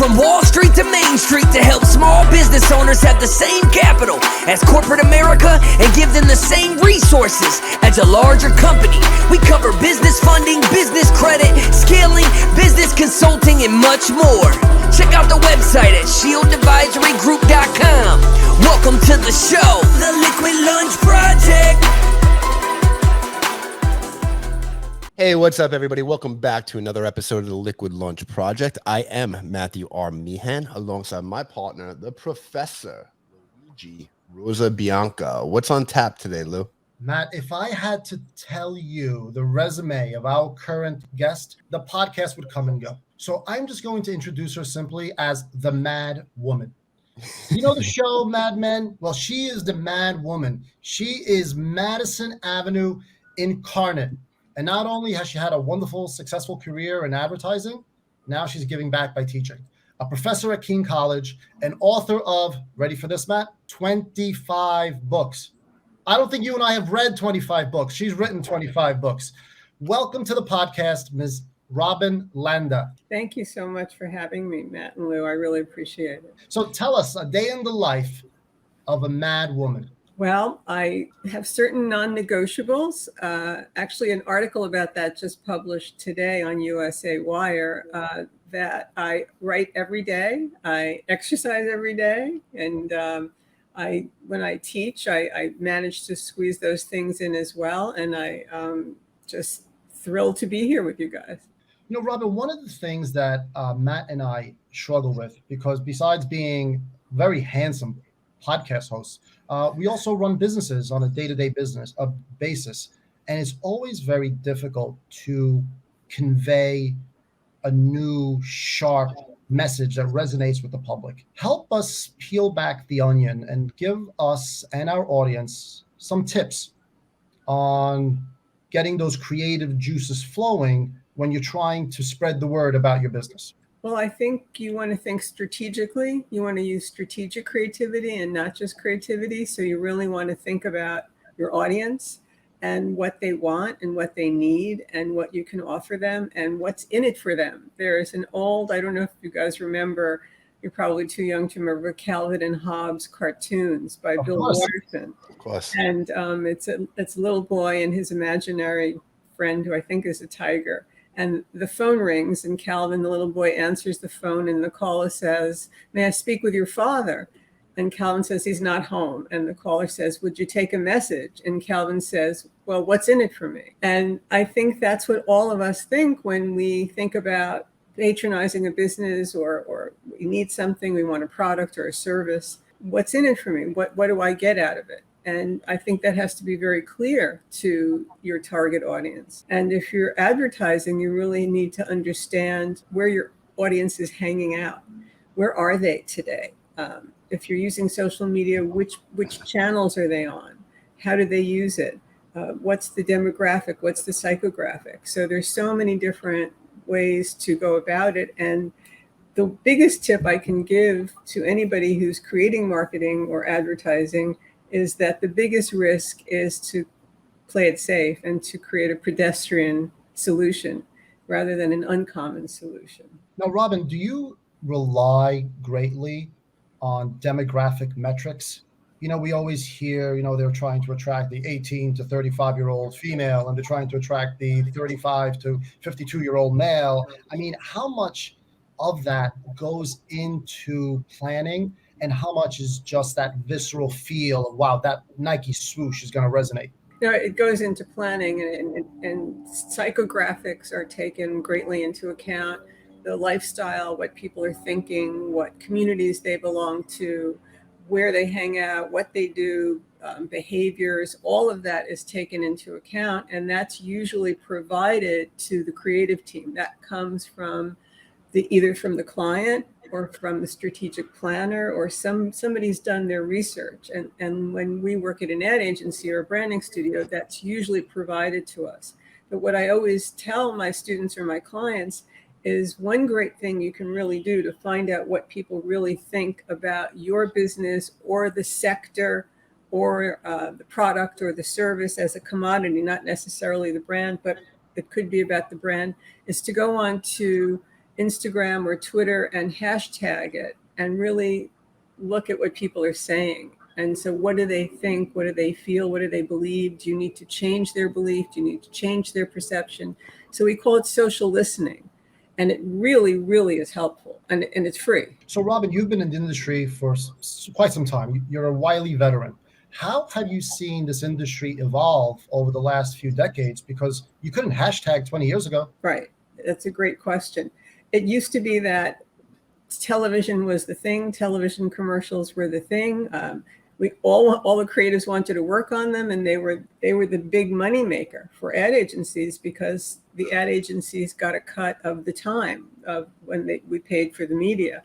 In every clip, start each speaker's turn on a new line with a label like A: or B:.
A: From Wall Street to Main Street to help small business owners have the same capital as corporate America and give them the same resources as a larger company. We cover business funding, business credit, scaling, business consulting, and much more. Check out the website at shieldadvisorygroup.com. Welcome to the show, The Liquid Lunch Project.
B: Hey, what's up, everybody? Welcome back to another episode of the Liquid Lunch Project. I am Matthew R. Meehan, alongside my partner, the Professor Luigi Rosa Bianca. What's on tap today, Lou?
C: Matt, if I had to tell you the resume of our current guest, the podcast would come and go. So I'm just going to introduce her simply as the Mad Woman. You know the show Mad Men? Well, she is the Mad Woman. She is Madison Avenue incarnate. And not only has she had a wonderful, successful career in advertising, now she's giving back by teaching. A professor at Kean College, an author of, ready for this, Matt? 25 books. I don't think you and I have read 25 books. She's written 25 books. Welcome to the podcast, Ms. Robin Landa.
D: Thank you so much for having me, Matt and Lou. I really appreciate it.
C: So tell us a day in the life of a mad woman.
D: Well, I have certain non-negotiables. Actually, an article about that just published today on USA Wire that I write every day. I exercise every day. And when I teach, I manage to squeeze those things in as well. And I just thrilled to be here with you guys.
C: You know, Robin, one of the things that Matt and I struggle with, because besides being very handsome podcast hosts, we also run businesses on a day-to-day basis. And it's always very difficult to convey a new, sharp message that resonates with the public. Help us peel back the onion and give us and our audience some tips on getting those creative juices flowing when you're trying to spread the word about your business.
D: Well, I think you want to think strategically. You want to use strategic creativity and not just creativity. So you really want to think about your audience and what they want and what they need and what you can offer them and what's in it for them. There's an old, I don't know if you guys remember, you're probably too young to remember Calvin and Hobbes cartoons by Bill Watterson.
B: Of course.
D: And it's a little boy and his imaginary friend who I think is a tiger. And the phone rings and Calvin, the little boy, answers the phone and the caller says, "May I speak with your father?" And Calvin says he's not home. And the caller says, "Would you take a message?" And Calvin says, "Well, what's in it for me?" And I think that's what all of us think when we think about patronizing a business or we need something, we want a product or a service. What's in it for me? What do I get out of it? And I think that has to be very clear to your target audience. And if you're advertising, you really need to understand where your audience is hanging out. Where are they today? If you're using social media, which channels are they on? How do they use it? What's the demographic? What's the psychographic? So there's so many different ways to go about it. And the biggest tip I can give to anybody who's creating marketing or advertising is that the biggest risk is to play it safe and to create a pedestrian solution rather than an uncommon solution.
C: Now, Robin, do you rely greatly on demographic metrics? You know, we always hear, they're trying to attract the 18 to 35-year-old female and they're trying to attract the 35 to 52-year-old male. I mean, how much of that goes into planning? And how much is just that visceral feel of, wow, that Nike swoosh is going to resonate?
D: It goes into planning and psychographics are taken greatly into account. The lifestyle, what people are thinking, what communities they belong to, where they hang out, what they do, behaviors, all of that is taken into account. And that's usually provided to the creative team. That comes from either from the client or from the strategic planner, or somebody's done their research. And when we work at an ad agency or a branding studio, that's usually provided to us. But what I always tell my students or my clients is one great thing you can really do to find out what people really think about your business or the sector or the product or the service as a commodity, not necessarily the brand, but it could be about the brand, is to go on to Instagram or Twitter and hashtag it and really look at what people are saying. And so what do they think? What do they feel? What do they believe? Do you need to change their belief? Do you need to change their perception? So we call it social listening. And it really, really is helpful. And it's free.
C: So, Robin, you've been in the industry for quite some time. You're a wily veteran. How have you seen this industry evolve over the last few decades? Because you couldn't hashtag 20 years ago.
D: Right. That's a great question. It used to be that television was the thing. Television commercials were the thing. We all the creatives wanted to work on them, and they were the big money maker for ad agencies because the ad agencies got a cut of the time of when we paid for the media.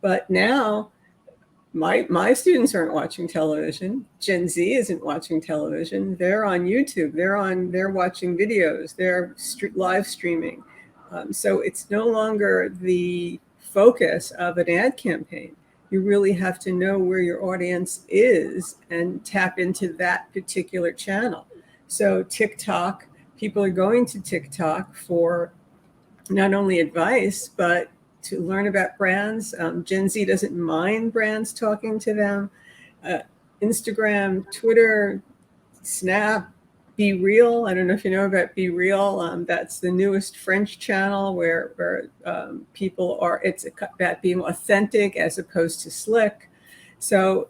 D: But now my students aren't watching television. Gen Z isn't watching television. They're on YouTube. They're watching videos. They're live streaming. So it's no longer the focus of an ad campaign. You really have to know where your audience is and tap into that particular channel. So TikTok, people are going to TikTok for not only advice, but to learn about brands. Gen Z doesn't mind brands talking to them. Instagram, Twitter, Snap, Be Real. I don't know if you know about Be Real. That's the newest French channel where people are, it's about being authentic as opposed to slick. So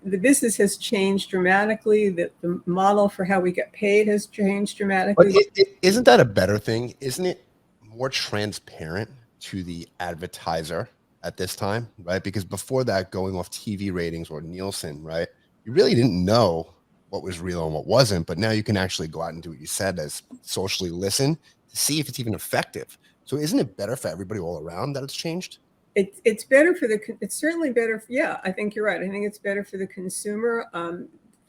D: the business has changed dramatically. The model for how we get paid has changed dramatically.
B: But isn't that a better thing? Isn't it more transparent to the advertiser at this time, right? Because before that, going off TV ratings or Nielsen, right, you really didn't know what was real and what wasn't, but now you can actually go out and do what you said as socially listen to see if it's even effective. So isn't it better for everybody all around that it's changed?
D: It's better for it's certainly better. Yeah, I think you're right. I think it's better for the consumer.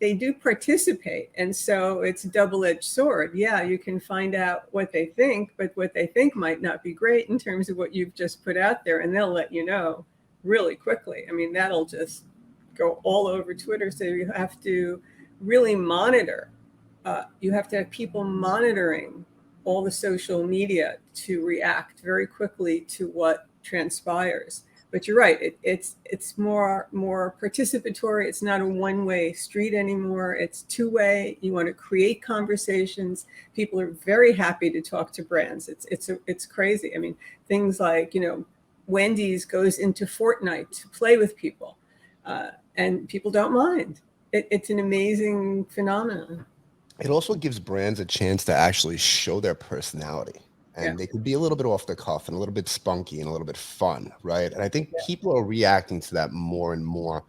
D: They do participate. And so it's a double-edged sword. Yeah, you can find out what they think, but what they think might not be great in terms of what you've just put out there. And they'll let you know really quickly. I mean, that'll just go all over Twitter. So you have to really monitor. You have to have people monitoring all the social media to react very quickly to what transpires. But you're right, it's more participatory. It's not a one-way street anymore. It's two-way. You want to create conversations. People are very happy to talk to brands. It's crazy. I mean, things like, Wendy's goes into Fortnite to play with people, and people don't mind. It's an amazing phenomenon.
B: It also gives brands a chance to actually show their personality. And they could be a little bit off the cuff and a little bit spunky and a little bit fun, right? And I think people are reacting to that more and more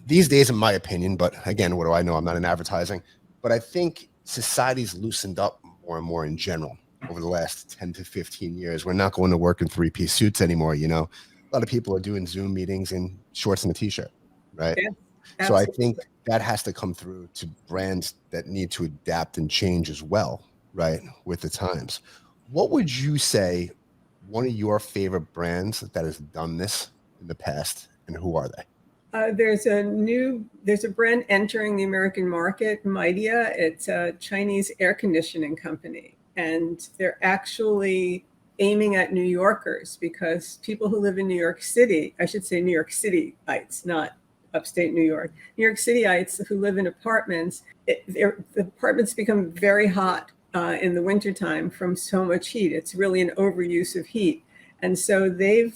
B: these days, in my opinion. But again, what do I know? I'm not in advertising. But I think society's loosened up more and more in general over the last 10 to 15 years. We're not going to work in three-piece suits anymore, A lot of people are doing Zoom meetings in shorts and a T-shirt, right?
D: Yeah,
B: so I think that has to come through to brands that need to adapt and change as well, right, with the times. What would you say one of your favorite brands that has done this in the past, and who are they?
D: There's a brand entering the American market, Midea. It's a Chinese air conditioning company, and they're actually aiming at New Yorkers because people who live in New York City, I should say New York Cityites, not upstate New York, New York Cityites who live in apartments, the apartments become very hot in the wintertime from so much heat. It's really an overuse of heat. And so they've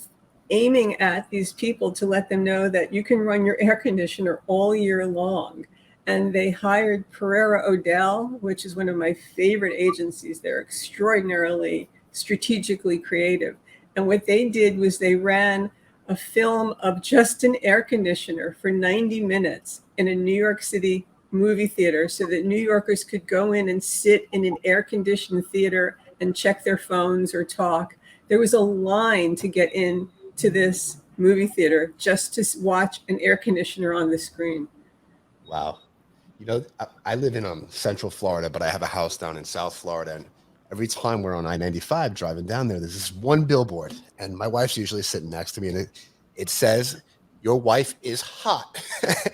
D: aiming at these people to let them know that you can run your air conditioner all year long. And they hired Pereira Odell, which is one of my favorite agencies. They're extraordinarily strategically creative. And what they did was they ran a film of just an air conditioner for 90 minutes in a New York City movie theater so that New Yorkers could go in and sit in an air-conditioned theater and check their phones or talk. There was a line to get in to this movie theater just to watch an air conditioner on the screen.
B: Wow. I live in Central Florida, but I have a house down in South Florida. And every time we're on I-95 driving down there, there's this one billboard. And my wife's usually sitting next to me, and it says, "Your wife is hot."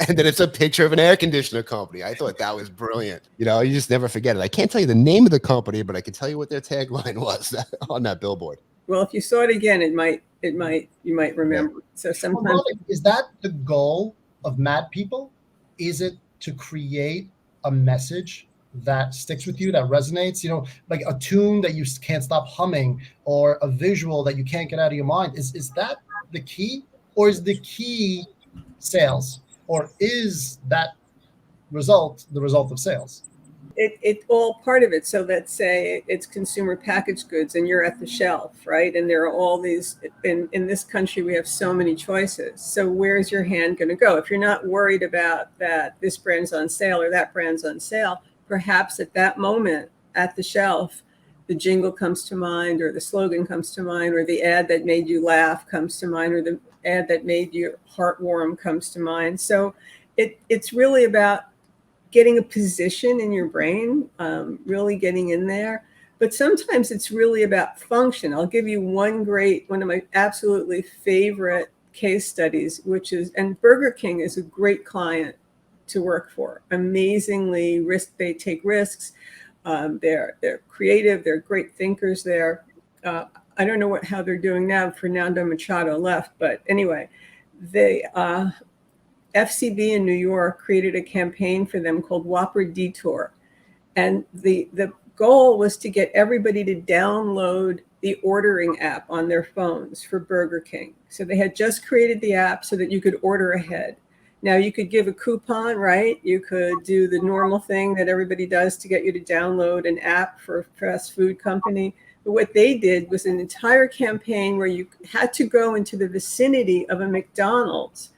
B: And then it's a picture of an air conditioner company. I thought that was brilliant. You just never forget it. I can't tell you the name of the company, but I can tell you what their tagline was on that billboard.
D: Well, if you saw it again, you might remember. So
C: Well,
D: sometimes
C: Robin, is that the goal of Mad People? Is it to create a message that sticks with you, that resonates? You know, like a tune that you can't stop humming, or a visual that you can't get out of your mind. Is that the key, or is the key sales, or is that result the result of sales?
D: it all part of it. So let's say it's consumer packaged goods and you're at the shelf, right? And there are all these, in this country, we have so many choices. So where's your hand going to go? If you're not worried about that this brand's on sale or that brand's on sale, perhaps at that moment at the shelf, the jingle comes to mind, or the slogan comes to mind, or the ad that made you laugh comes to mind, or the ad that made you heartwarm comes to mind. So it's really about getting a position in your brain, really getting in there. But sometimes it's really about function. I'll give you one of my absolutely favorite case studies, which is, and Burger King is a great client to work for. Amazingly, they take risks. They're creative. They're great thinkers there. I don't know how they're doing now. Fernando Machado left, but anyway, they FCB in New York created a campaign for them called Whopper Detour. And the goal was to get everybody to download the ordering app on their phones for Burger King. So they had just created the app so that you could order ahead. Now you could give a coupon, right? You could do the normal thing that everybody does to get you to download an app for a fast food company. But what they did was an entire campaign where you had to go into the vicinity of a McDonald's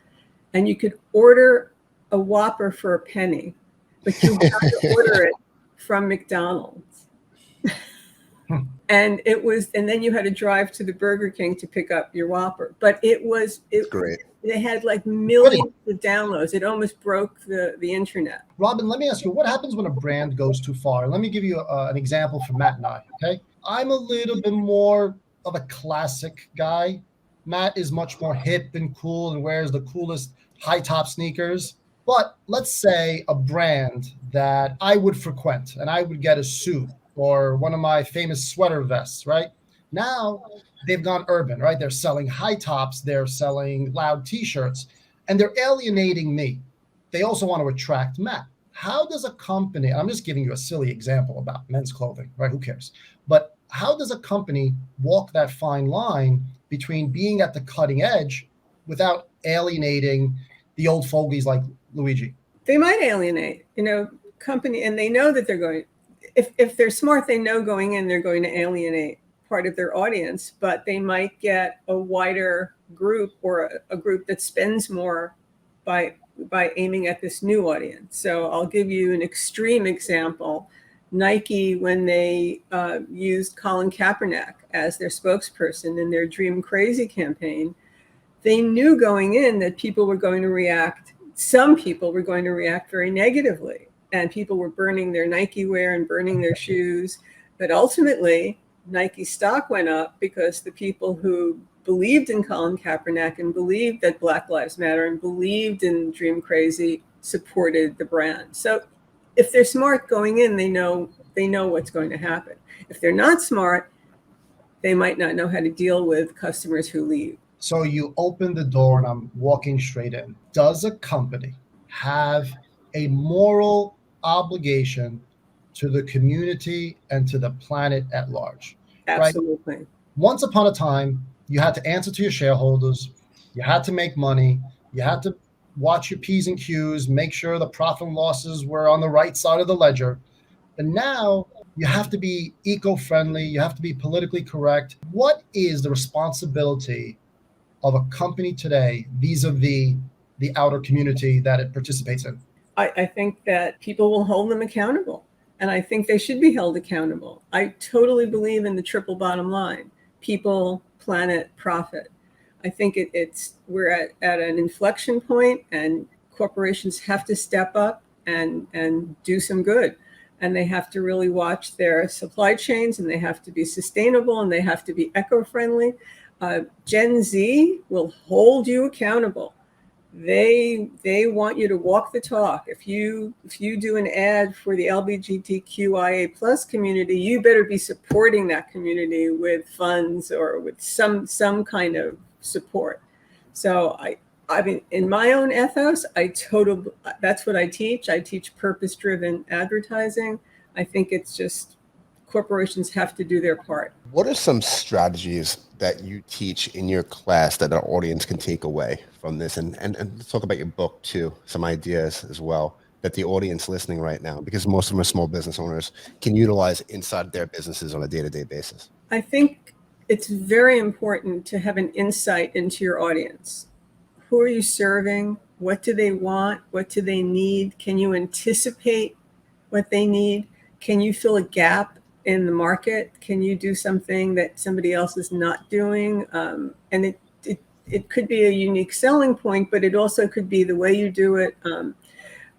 D: and you could order a Whopper for a penny, but you had to order it from McDonald's. And then you had to drive to the Burger King to pick up your Whopper. But it's
B: great.
D: They had like millions of downloads. It almost broke the internet.
C: Robin, let me ask you, what happens when a brand goes too far? Let me give you an example from Matt and I, okay? I'm a little bit more of a classic guy. Matt is much more hip and cool and wears the coolest high top sneakers. But let's say a brand that I would frequent and I would get a suit or one of my famous sweater vests, right? Now they've gone urban, right? They're selling high tops, they're selling loud t-shirts, and they're alienating me. They also want to attract Matt. How does a company, I'm just giving you a silly example about men's clothing, right? Who cares? But how does a company walk that fine line between being at the cutting edge without alienating the old fogies like Luigi?
D: They might alienate, company, and they know that they're going, if they're smart, they know going in, they're going to alienate part of their audience, but they might get a wider group or a group that spends more by aiming at this new audience. So I'll give you an extreme example. Nike, when they used Colin Kaepernick as their spokesperson in their Dream Crazy campaign, they knew going in that some people were going to react very negatively, and people were burning their Nike wear and burning their shoes. But ultimately, Nike stock went up because the people who believed in Colin Kaepernick and believed that Black Lives Matter and believed in Dream Crazy supported the brand. So if they're smart going in, they know what's going to happen. If they're not smart, they might not know how to deal with customers who leave.
C: So you open the door and I'm walking straight in. Does a company have a moral obligation to the community and to the planet at large?
D: Absolutely.
C: Right? Once upon a time, you had to answer to your shareholders. You had to make money. You had to watch your P's and Q's, make sure the profit and losses were on the right side of the ledger. But now you have to be eco-friendly. You have to be politically correct. What is the responsibility of a company today vis-a-vis the outer community that it participates in?
D: I think that people will hold them accountable, and I think they should be held accountable. I totally believe in the triple bottom line: people, planet, profit. I think we're at an inflection point, and corporations have to step up and do some good. And they have to really watch their supply chains, and they have to be sustainable, and they have to be eco-friendly. Gen Z will hold you accountable. they want you to walk the talk. If you do an ad for the LGBTQIA plus community, you better be supporting that community with funds or with some kind of support. So I mean, in my own ethos, that's what I teach. I teach purpose-driven advertising. I think it's just corporations have to do their part.
B: What are some strategies that you teach in your class that our audience can take away from this? And let's talk about your book too, some ideas as well that the audience listening right now, because most of them are small business owners, can utilize inside their businesses on a day-to-day basis.
D: I think it's very important to have an insight into your audience. Who are you serving? What do they want? What do they need? Can you anticipate what they need? Can you fill a gap in the market? Can you do something that somebody else is not doing? And it could be a unique selling point, but it also could be the way you do it.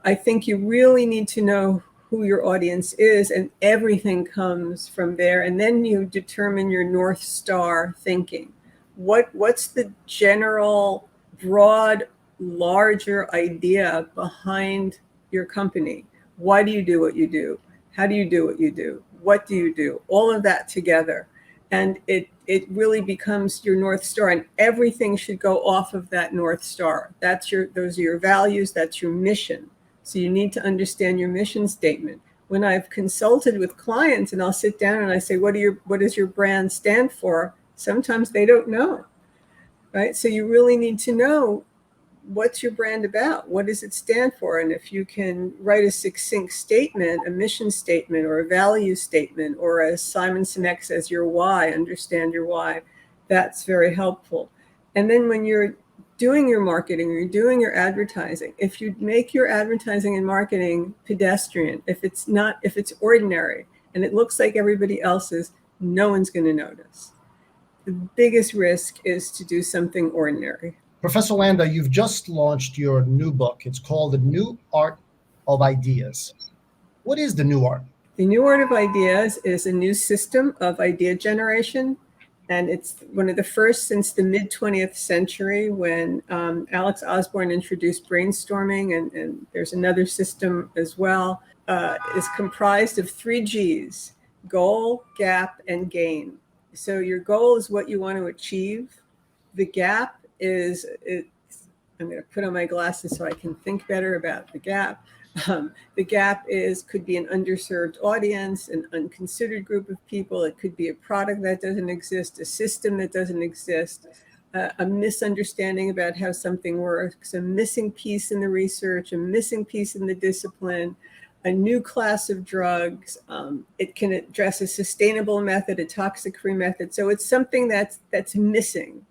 D: I think you really need to know who your audience is, and everything comes from there. And then you determine your North Star thinking. What's the general, broad, larger idea behind your company? Why do you do what you do? How do you do what you do? What do you do? All of that together. And it really becomes your North Star, and everything should go off of that North Star. Those are your values, that's your mission. So you need to understand your mission statement. When I've consulted with clients and I'll sit down and I say, what does your brand stand for? Sometimes they don't know, right? So you really need to know, what's your brand about? What does it stand for? And if you can write a succinct statement, a mission statement or a value statement, or as Simon Sinek says, your why, understand your why, that's very helpful. And then when you're doing your marketing or you're doing your advertising, if you make your advertising and marketing pedestrian, if it's ordinary and it looks like everybody else's, no one's going to notice. The biggest risk is to do something ordinary.
C: Professor Landa, you've just launched your new book. It's called The New Art of Ideas. What is the new art?
D: The New Art of Ideas is a new system of idea generation, and it's one of the first since the mid-20th century when Alex Osborne introduced brainstorming, and there's another system as well. Is comprised of 3 G's: goal, gap, and gain. So your goal is what you want to achieve. The gap is, I'm going to put on my glasses so I can think better about the gap. The gap could be an underserved audience, an unconsidered group of people. It could be a product that doesn't exist, a system that doesn't exist, a misunderstanding about how something works, a missing piece in the research, a missing piece in the discipline, a new class of drugs. It can address a sustainable method, a toxic-free method. So it's something that's missing.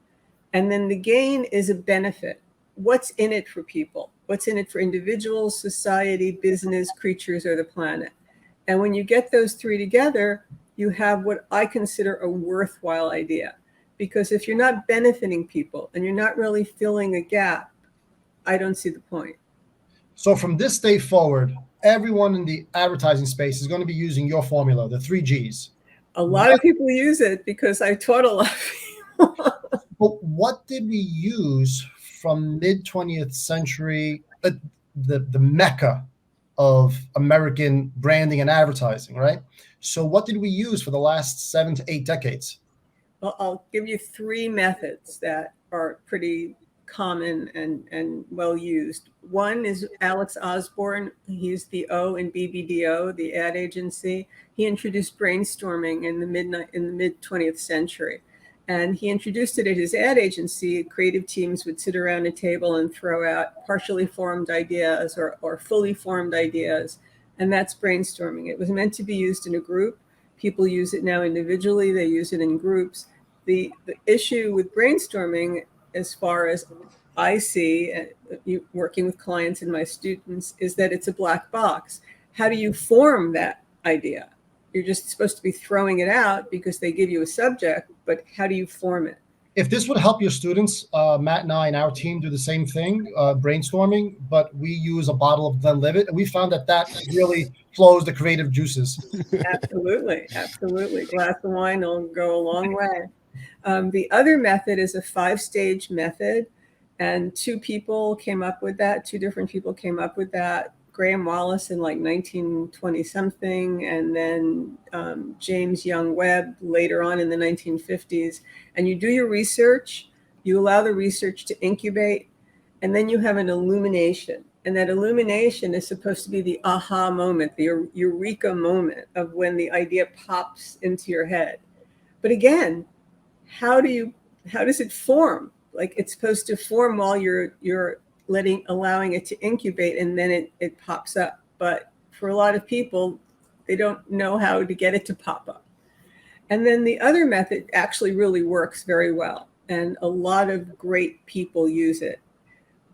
D: And then the gain is a benefit. What's in it for people? What's in it for individuals, society, business, creatures, or the planet? And when you get those 3 together, you have what I consider a worthwhile idea. Because if you're not benefiting people and you're not really filling a gap, I don't see the point.
C: So from this day forward, everyone in the advertising space is going to be using your formula, the 3 G's.
D: A lot of people use it because I taught a lot of people.
C: But what did we use from mid-20th century, the mecca of American branding and advertising, right? So what did we use for the last 7 to 8 decades?
D: Well, I'll give you 3 methods that are pretty common and well used. One is Alex Osborne. He's the O in BBDO, the ad agency. He introduced brainstorming in the mid 20th century. And he introduced it at his ad agency. Creative teams would sit around a table and throw out partially formed ideas or fully formed ideas. And that's brainstorming. It was meant to be used in a group. People use it now individually. They use it in groups. The issue with brainstorming, as far as I see, working with clients and my students, is that it's a black box. How do you form that idea? You're just supposed to be throwing it out because they give you a subject, but how do you form it?
C: If this would help your students, Matt and I and our team do the same thing, brainstorming, but we use a bottle of Glenlivet, and we found that really flows the creative juices.
D: Absolutely. A glass of wine will go a long way. The other method is a 5-stage method. And two different people came up with that. Graham Wallace in like 1920 something, and then James Young Webb later on in the 1950s. And you do your research, you allow the research to incubate, and then you have an illumination. And that illumination is supposed to be the aha moment, the eureka moment of when the idea pops into your head. But again, how does it form? Like, it's supposed to form while you're allowing it to incubate, and then it pops up. But for a lot of people, they don't know how to get it to pop up. And then the other method actually really works very well, and a lot of great people use it.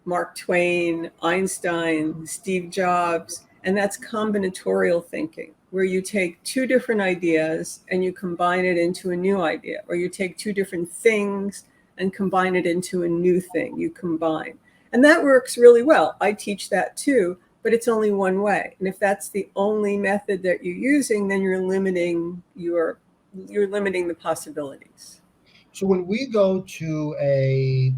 D: Mark Twain, Einstein, Steve Jobs, and that's combinatorial thinking, where you take two different ideas and you combine it into a new idea, or you take two different things and combine it into a new thing. You combine. And that works really well. I teach that too, but it's only one way. And if that's the only method that you're using, then you're limiting the possibilities.
C: So when we go to a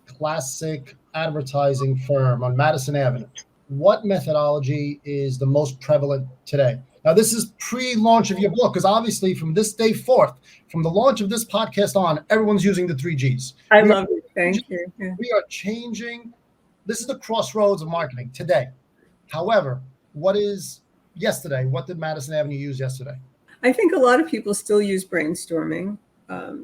C: classic advertising firm on Madison Avenue, what methodology is the most prevalent today? Now, this is pre-launch of your book, because obviously from this day forth, from the launch of this podcast on, everyone's using the 3Gs.
D: I love it. Thank you. Yeah.
C: We are changing. This is the crossroads of marketing today. However, what is yesterday? What did Madison Avenue use yesterday?
D: I think a lot of people still use brainstorming.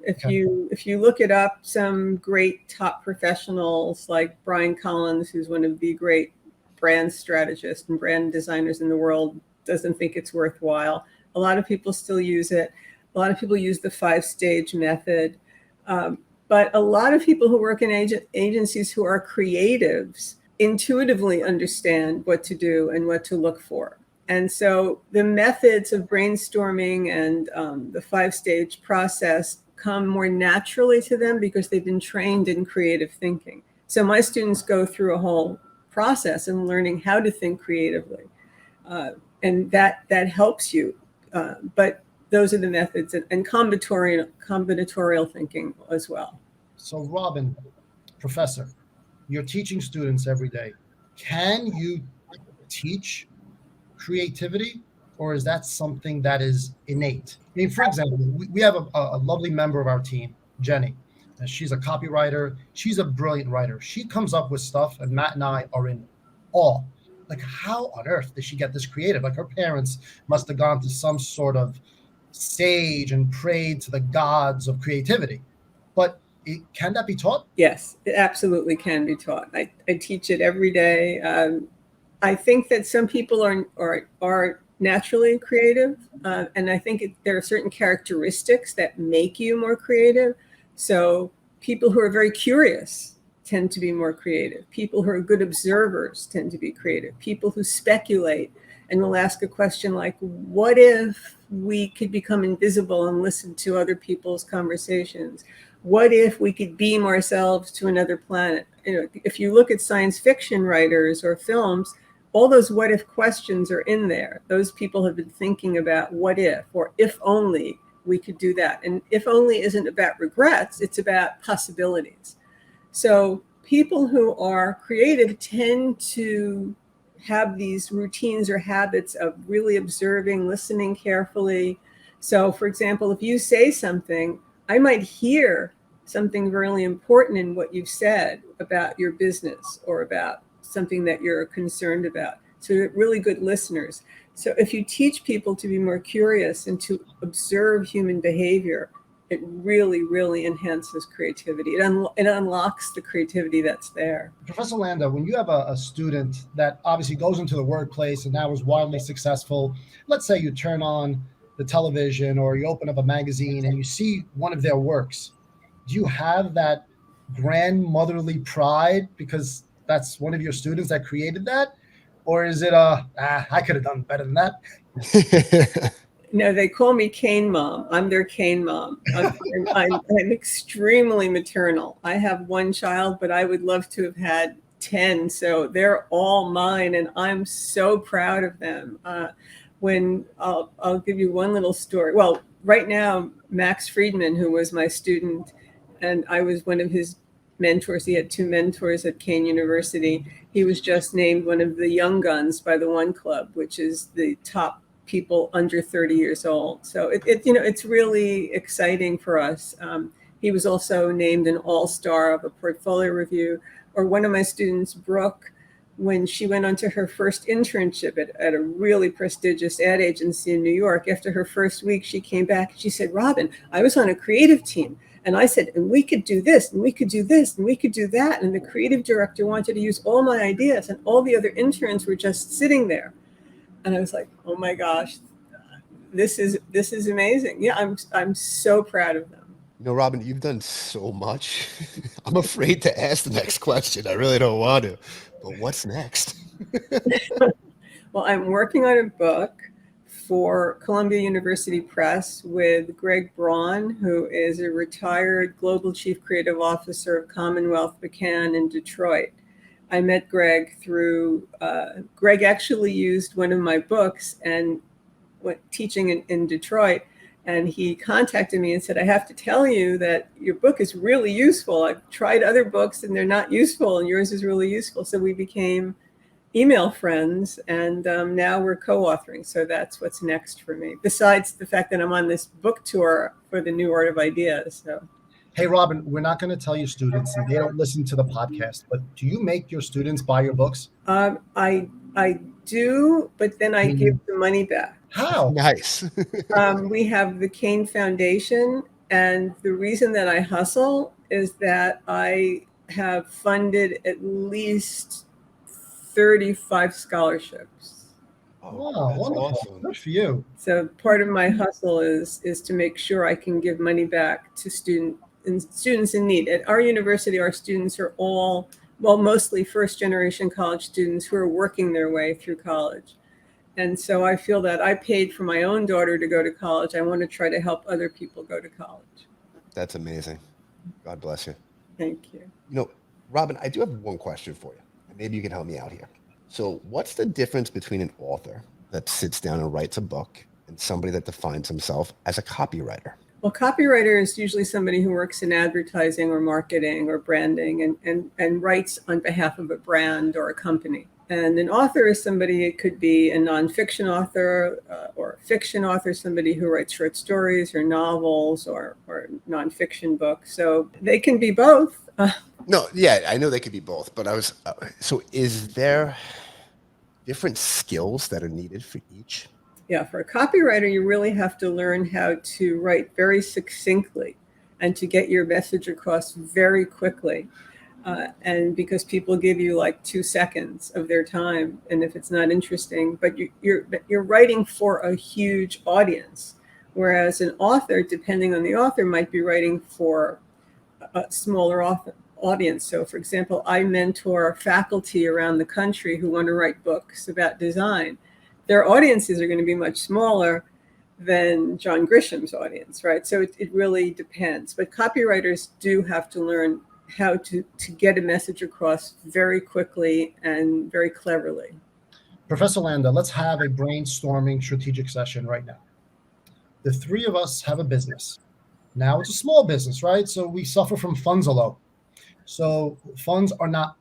D: If you look it up, some great top professionals like Brian Collins, who's one of the great brand strategists and brand designers in the world, doesn't think it's worthwhile. A lot of people still use it. A lot of people use the 5-stage method. But a lot of people who work in agencies who are creatives intuitively understand what to do and what to look for. And so the methods of brainstorming and the 5-stage process come more naturally to them because they've been trained in creative thinking. So my students go through a whole process in learning how to think creatively. And that helps you. But those are the methods, and combinatorial thinking as well.
C: So Robin, professor, you're teaching students every day. Can you teach creativity, or is that something that is innate? I mean, for example, we have a lovely member of our team, Jenny. And she's a copywriter. She's a brilliant writer. She comes up with stuff, and Matt and I are in awe. Like, how on earth did she get this creative? Like, her parents must have gone to some sort of sage and prayed to the gods of creativity. But can that be taught?
D: Yes, it absolutely can be taught. I teach it every day. I think that some people are naturally creative, and I think there are certain characteristics that make you more creative. So people who are very curious tend to be more creative. People who are good observers tend to be creative. People who speculate and will ask a question like, what if we could become invisible and listen to other people's conversations? What if we could beam ourselves to another planet? You know, if you look at science fiction writers or films, all those what if questions are in there. Those people have been thinking about what if, or if only we could do that. And if only isn't about regrets, it's about possibilities. So people who are creative tend to have these routines or habits of really observing, listening carefully. So for example, if you say something, I might hear something really important in what you've said about your business or about something that you're concerned about. So you're really good listeners. So if you teach people to be more curious and to observe human behavior, it really, really enhances creativity. It unlocks the creativity that's there.
C: Professor Landa, when you have a student that obviously goes into the workplace and now is wildly successful, let's say you turn on the television or you open up a magazine and you see one of their works, do you have that grandmotherly pride because that's one of your students that created that? Or is it I could have done better than that?
D: No, they call me Kean Mom. I'm their Kean Mom. I'm extremely maternal. I have one child, but I would love to have had 10. So they're all mine, and I'm so proud of them. When I'll give you one little story. Well, right now, Max Friedman, who was my student, and I was one of his mentors. He had 2 mentors at Kean University. He was just named one of the young guns by the One Club, which is the top people under 30 years old. So it's really exciting for us. He was also named an all-star of a portfolio review. Or one of my students, Brooke, when she went on to her first internship at a really prestigious ad agency in New York, after her first week, she came back and she said, Robin, I was on a creative team. And I said, and we could do this, and we could do this, and we could do that. And the creative director wanted to use all my ideas, and all the other interns were just sitting there. And I was like, oh my gosh, this is amazing. Yeah, I'm so proud of them.
B: Robin, you've done so much. I'm afraid to ask the next question. I really don't want to. But what's next?
D: Well, I'm working on a book for Columbia University Press with Greg Braun, who is a retired global chief creative officer of Commonwealth McCann in Detroit. I met Greg through, Greg actually used one of my books and went teaching in Detroit. And he contacted me and said, I have to tell you that your book is really useful. I've tried other books and they're not useful, and yours is really useful. So we became email friends, and now we're co-authoring. So that's what's next for me, besides the fact that I'm on this book tour for the New Art of Ideas. So,
C: Hey, Robin, we're not going to tell your students, and they don't listen to the podcast, but do you make your students buy your books?
D: I do, but then I give the money back.
C: How?
B: Nice.
D: We have the Kean Foundation, and the reason that I hustle is that I have funded at least 35 scholarships.
C: Wow,
B: that's
C: wonderful.
B: awesome.
C: Good for you.
D: So part of my hustle is to make sure I can give money back to students in need. At our university, our students are all, well, mostly first-generation college students who are working their way through college. And so I feel that I paid for my own daughter to go to college. I want to try to help other people go to college.
B: That's amazing. God bless you.
D: Thank you.
B: Robin, I do have one question for you. Maybe you can help me out here. So what's the difference between an author that sits down and writes a book and somebody that defines himself as a copywriter?
D: Well, copywriter is usually somebody who works in advertising or marketing or branding and writes on behalf of a brand or a company. And an author is somebody, it could be a nonfiction author or a fiction author, somebody who writes short stories or novels or nonfiction books. So they can be both.
B: No, yeah, I know they could be both, but so is there different skills that are needed for each?
D: Yeah, for a copywriter, you really have to learn how to write very succinctly and to get your message across very quickly. And because people give you like 2 seconds of their time, and if it's not interesting, but you're writing for a huge audience, whereas an author, depending on the author, might be writing for a smaller audience. So, for example, I mentor faculty around the country who want to write books about design. Their audiences are going to be much smaller than John Grisham's audience, right? So it really depends. But copywriters do have to learn how to get a message across very quickly and very cleverly.
C: Professor Landa, let's have a brainstorming strategic session right now. The three of us have a business. Now it's a small business, right? So we suffer from funds alone. So funds are not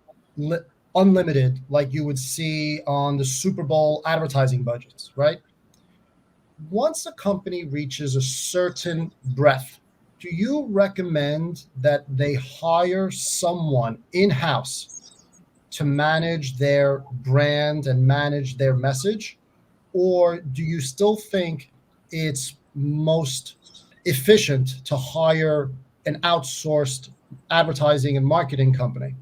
C: unlimited like you would see on the Super Bowl advertising budgets, right? Once a company reaches a certain breadth, do you recommend that they hire someone in-house to manage their brand and manage their message? Or do you still think it's most efficient to hire an outsourced advertising and marketing company?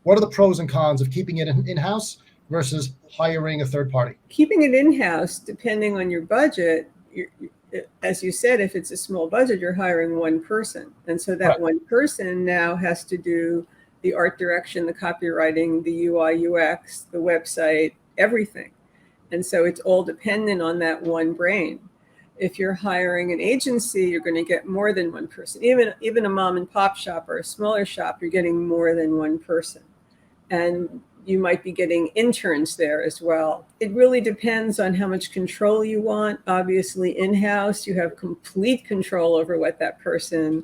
C: What are the pros and cons of keeping it in-house versus hiring a third party?
D: Keeping it in-house, depending on your budget, as you said, if it's a small budget, you're hiring one person. And so that one person now has to do the art direction, the copywriting, the UI, UX, the website, everything. And so it's all dependent on that one brain. If you're hiring an agency, you're going to get more than one person. Even a mom and pop shop or a smaller shop, you're getting more than one person. And you might be getting interns there as well. It really depends on how much control you want. Obviously, in-house, you have complete control over what that person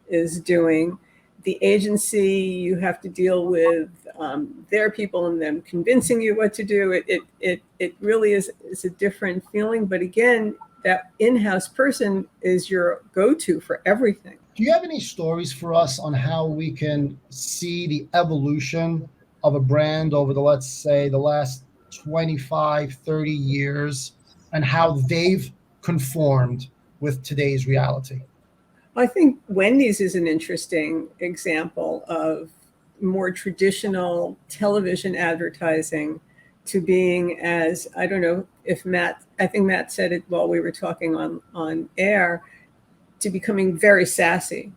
D: is doing. the agency, you have to deal with their people and them convincing you what to do. It really is a different feeling. But again, that in-house person is your go-to for everything.
C: Do you have any stories for us on how we can see the evolution of a brand over the, let's say, the last 25, 30 years, and how they've conformed with today's reality?
D: I think Wendy's is an interesting example of more traditional television advertising to being, as, I don't know if I think Matt said it while we were talking on air, to becoming very sassy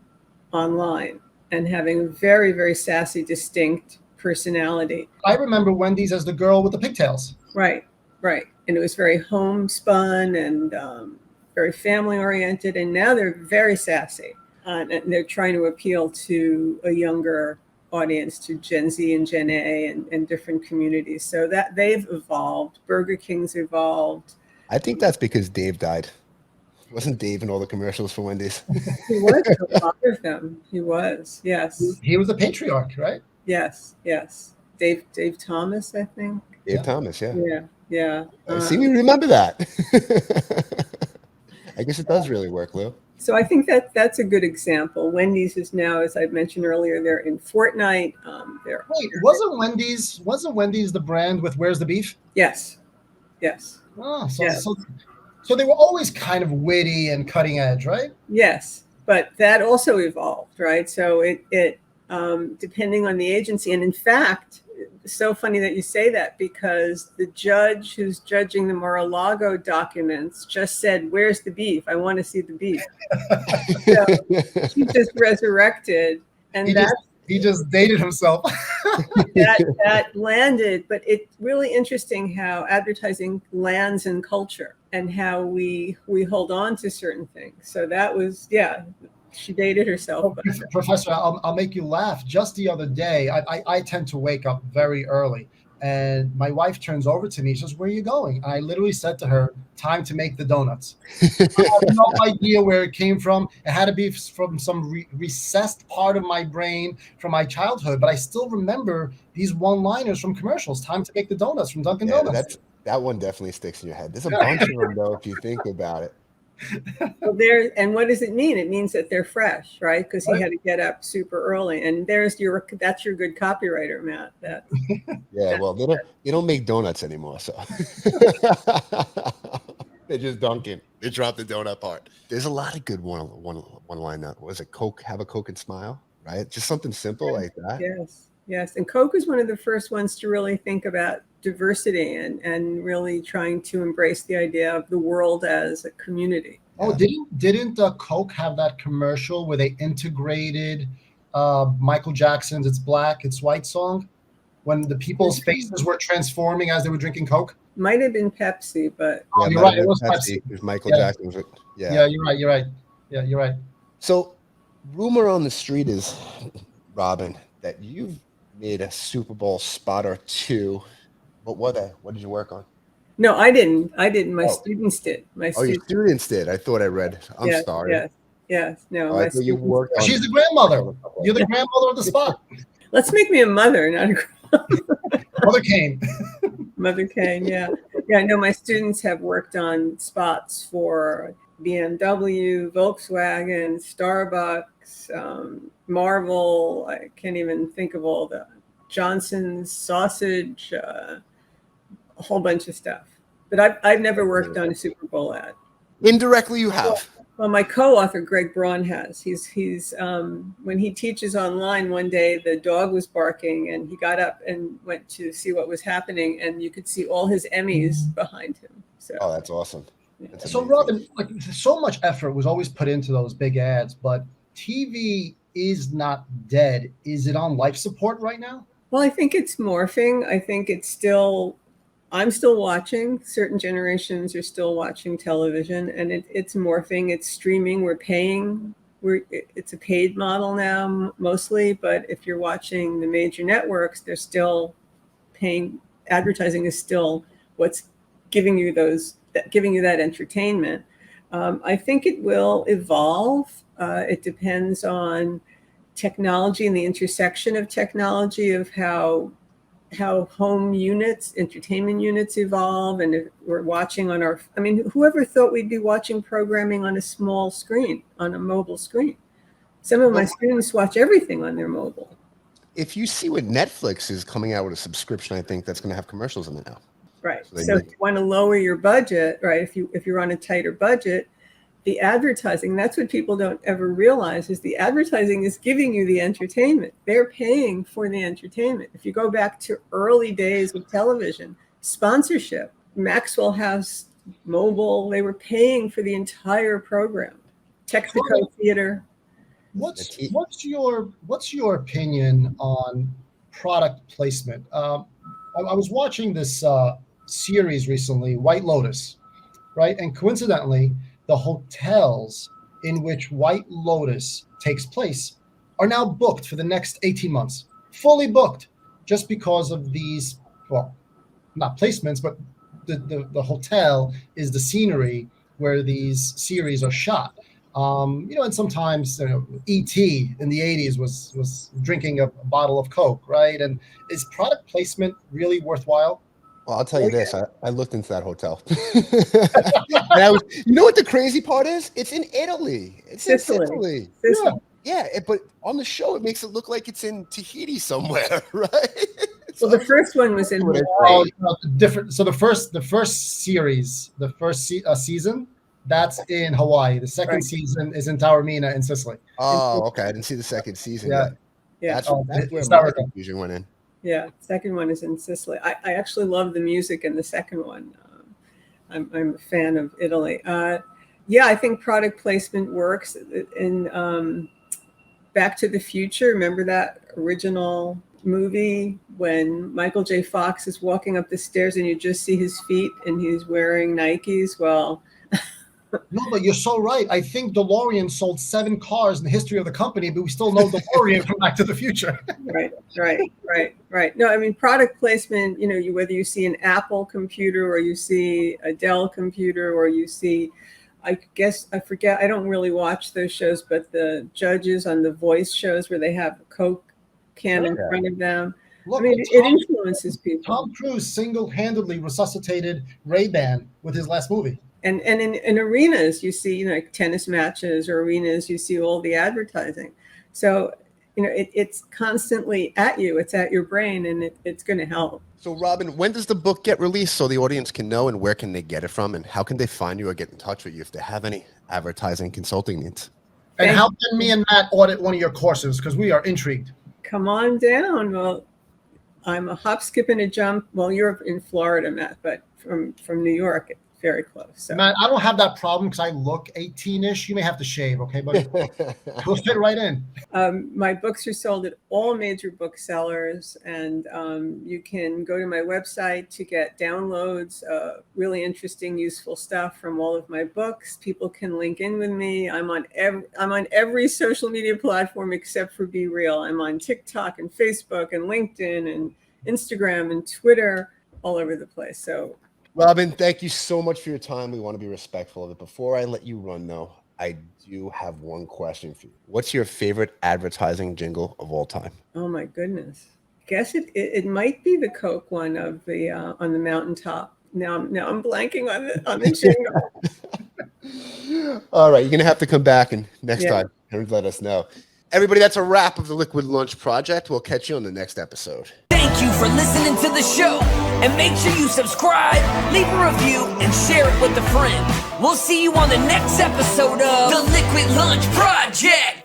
D: online and having a very, very sassy, distinct personality.
C: I remember Wendy's as the girl with the pigtails.
D: Right. And it was very homespun and very family oriented. And now they're very sassy. And they're trying to appeal to a younger audience, to Gen Z and Gen A and different communities. So that they've evolved. Burger King's evolved.
B: I think that's because Dave died. Wasn't Dave in all the commercials for Wendy's?
D: He was a lot of them. He was, yes.
C: He was a patriarch, right?
D: Yes. Dave Thomas, I think.
B: Dave Thomas, yeah.
D: Yeah.
B: See, we remember that. I guess it does really work, Lou.
D: So I think that's a good example. Wendy's is now, as I mentioned earlier, they're in Fortnite.
C: Wait, wasn't Wendy's the brand with Where's the Beef?
D: Yes.
C: Oh,
D: Yes.
C: So they were always kind of witty and cutting edge, right?
D: Yes, but that also evolved, right? So it depending on the agency, and in fact, it's so funny that you say that, because the judge who's judging the Mar-a-Lago documents just said, "Where's the beef? I want to see the beef." So she just resurrected, and
C: he just dated himself.
D: that landed. But it's really interesting how advertising lands in culture and how we hold on to certain things. So that was, she dated herself.
C: Oh, Professor, I'll make you laugh. Just the other day, I tend to wake up very early, and my wife turns over to me. She says, "Where are you going?" And I literally said to her, "Time to make the donuts." I have no idea where it came from. It had to be from some recessed part of my brain from my childhood, but I still remember these one-liners from commercials. Time to make the donuts from Dunkin' Donuts.
B: That one definitely sticks in your head. There's a bunch of them, though, if you think about it.
D: Well, and what does it mean? It means that they're fresh, right? Because he had to get up super early, and that's your good copywriter, Matt.
B: Well, they don't make donuts anymore, so they're just Dunkin'. They drop the donut part. There's a lot of good one line. Was it Coke? Have a Coke and smile, right? Just something simple like that.
D: Yes. And Coke was one of the first ones to really think about diversity and really trying to embrace the idea of the world as a community.
C: Oh, didn't Coke have that commercial where they integrated Michael Jackson's "It's Black, It's White" song when the people's faces were transforming as they were drinking Coke?
D: Might have been Pepsi, but
C: you're right. It was
B: Pepsi. It was Michael Jackson.
C: Yeah, you're right. Yeah, you're right.
B: So, rumor on the street is, Robin, that you've made a Super Bowl spot or two. What were they? What did you work on?
D: No, I didn't. My students did.
B: Your students did. I thought I read. I'm sorry.
D: Yes. No.
B: I thought you worked on.
C: She's the grandmother. You're the grandmother of the spot.
D: Let's make me a mother, not a grandmother.
C: Mother Kean.
D: Mother Kean, yeah. No, my students have worked on spots for BMW, Volkswagen, Starbucks, Marvel. I can't even think of all the Johnson's sausage, a whole bunch of stuff. But I've never worked on a Super Bowl ad.
B: Indirectly, you have.
D: Well, my co-author Greg Braun has. He's when he teaches online, one day the dog was barking, and he got up and went to see what was happening, and you could see all his Emmys behind him. So,
B: oh, that's awesome. That's
C: so, Robin, so much effort was always put into those big ads, but TV is not dead. Is it on life support right now?
D: Well, I think it's morphing. I think I'm still watching. Certain generations are still watching television, and it's morphing. It's streaming. We're paying. It's a paid model now mostly, but if you're watching the major networks, they're still paying. Advertising is still what's giving you that entertainment. I think it will evolve. It depends on technology and the intersection of technology, of how home units, entertainment units evolve. And if we're watching on whoever thought we'd be watching programming on a small screen, on a mobile screen? Some of my students watch everything on their mobile.
B: If you see what Netflix is coming out with a subscription, I think that's going to have commercials in it now.
D: Right. So if you want to lower your budget, right? If you're on a tighter budget, the advertising, that's what people don't ever realize, is the advertising is giving you the entertainment. They're paying for the entertainment. If you go back to early days of television, sponsorship, Maxwell House, mobile, they were paying for the entire program. Texaco Theater.
C: What's your opinion on product placement? I was watching this series recently, White Lotus, right? And coincidentally, the hotels in which White Lotus takes place are now booked for the next 18 months, fully booked, just because of these, well, not placements, but the hotel is the scenery where these series are shot. And sometimes E.T. in the 80s was drinking a bottle of Coke, right? And is product placement really worthwhile?
B: Well, I'll tell you this. I looked into that hotel. And you know what the crazy part is? It's in Italy. It's
D: Sicily.
B: in Sicily. Yeah, but on the show, it makes it look like it's in Tahiti somewhere, right?
D: Well, the first one was in
C: Hawaii. Different. So the first series, the first season, that's in Hawaii. The second season is in Taormina in Sicily.
B: Oh, okay. I didn't see the second season yet.
D: Yeah.
B: That's where my confusion went in.
D: Yeah, second one is in Sicily. I actually love the music in the second one. I'm a fan of Italy. I think product placement works. In Back to the Future, remember that original movie when Michael J. Fox is walking up the stairs and you just see his feet and he's wearing Nikes? Well,
C: no, but you're so right. I think DeLorean sold 7 cars in the history of the company, but we still know DeLorean from Back to the Future. Right. No, I mean, product placement, whether you see an Apple computer or you see a Dell computer or you see, I forget, I don't really watch those shows, but the judges on the Voice shows where they have a Coke can in front of them. Look, it influences people. Tom Cruise single-handedly resuscitated Ray-Ban with his last movie.
D: And in arenas, you see, like tennis matches or arenas, you see all the advertising. So, it's constantly at you. It's at your brain, and it's going to help.
B: So, Robin, when does the book get released so the audience can know, and where can they get it from, and how can they find you or get in touch with you if they have any advertising consulting needs?
C: And how can me and Matt audit one of your courses? Because we are intrigued.
D: Come on down. Well, I'm a hop, skip, and a jump. Well, you're in Florida, Matt, but from New York. Very close. So.
C: Man, I don't have that problem because I look 18-ish. You may have to shave, okay, buddy? We'll fit right in.
D: My books are sold at all major booksellers, and you can go to my website to get downloads, really interesting, useful stuff from all of my books. People can link in with me. I'm on every social media platform except for Be Real. I'm on TikTok and Facebook and LinkedIn and Instagram and Twitter, all over the place. So.
B: Robin, thank you so much for your time. We want to be respectful of it. Before I let you run, though, I do have one question for you. What's your favorite advertising jingle of all time?
D: Oh, my goodness. Guess it might be the Coke one of the on the mountaintop. Now I'm blanking on the jingle.
B: All right, you're going to have to come back and next time and let us know. Everybody, that's a wrap of the Liquid Lunch Project. We'll catch you on the next episode.
A: Thank you for listening to the show. And make sure you subscribe, leave a review, and share it with a friend. We'll see you on the next episode of the Liquid Lunch Project.